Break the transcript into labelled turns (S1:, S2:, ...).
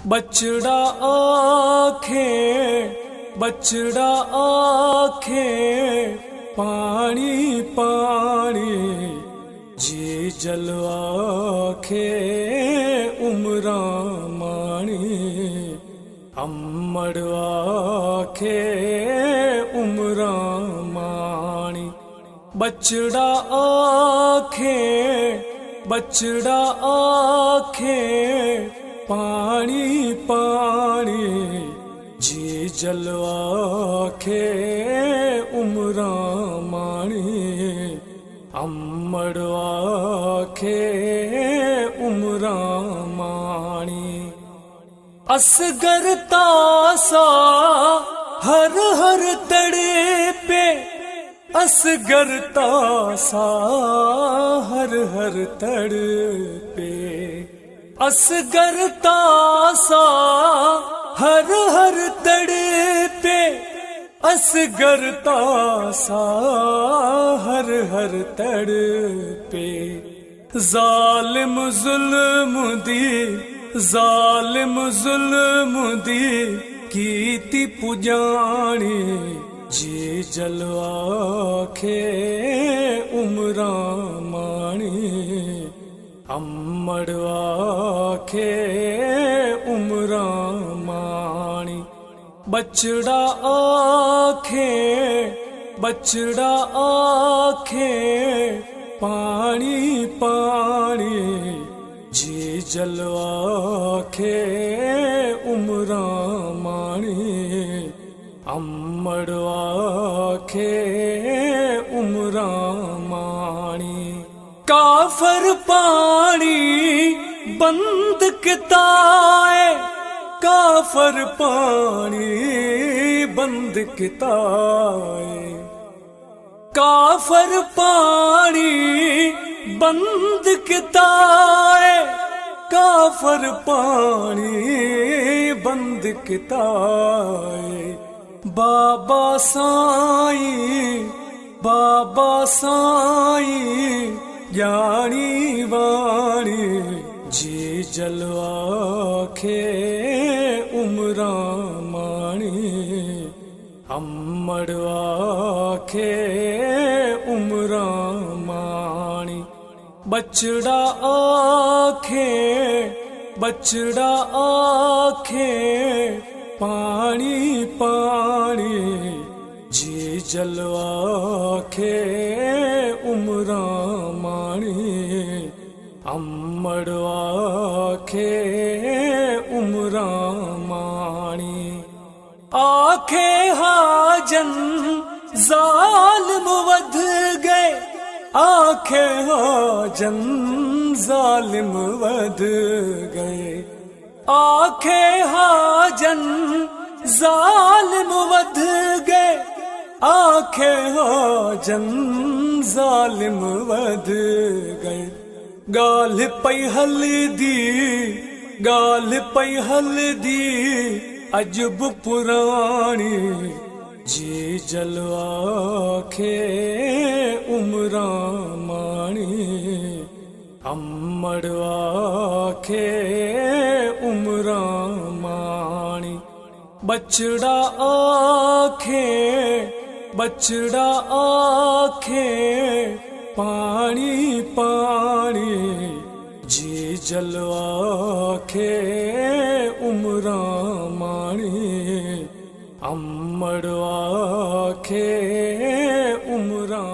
S1: बछड़ा आखे, बछड़ा आखे, पानी पानी, जी जल आखे, उमरा माणी, अम्मड़ आखे, उमरा माणी। बछड़ा आखे, बछड़ा आखे, पानी पानी, जी जल आखे, उमरा माणी, अम्मड़ आखे, उमरा माणी। असगर तासा हर हर तड़े पे, असगर तासा हर हर तड़े पे, असगर तासा हर हर तड़े पे, असगर तासा हर हर तड़े पे। जालिम जुल्म दी, जालिम जुल्म दी, कीती पुजानी, जी जल आखे, उमरा माणी, अम्मड़ आखे, उमरा माणी। बछड़ा आखे, बछड़ा आखे, पानी पानी, जी जल आखे, उमरा माणी, अम्मड़ आखे, उमरा माणी। काफर पानी बंद किताए, काफर पानी बंद किताए, काफर पानी बंद किताए, काफर पानी बंद किताए। बाबा साईं, बाबा साईं, ज्ञानी वाणी, जी जल आखे, उमरा माणी, अम्मड़ आखे, उमरा माणी। बछड़ा आखे, बछड़ा आखे, पानी पानी, जी जल आखे, उमरा माणी, अम्मड़ आखे, उमरा माणी। आखे हाजन जालिम वध गए, आखे हाजन जालिम वध गए, आखे हाजन जालिम वध गए, आखे हाजन जालिम वध गए। गाल पई हल्दी, गाल पई हल्दी, अजब पुरानी, जी जल आखे, उमरा माणी, अम्मड़ आखे, उमरा माणी। बछड़ा आखे, बछड़ा आखे, पानी पानी, जी जल आखे, उमरा माणी, अम्मड़ आखे, उमरा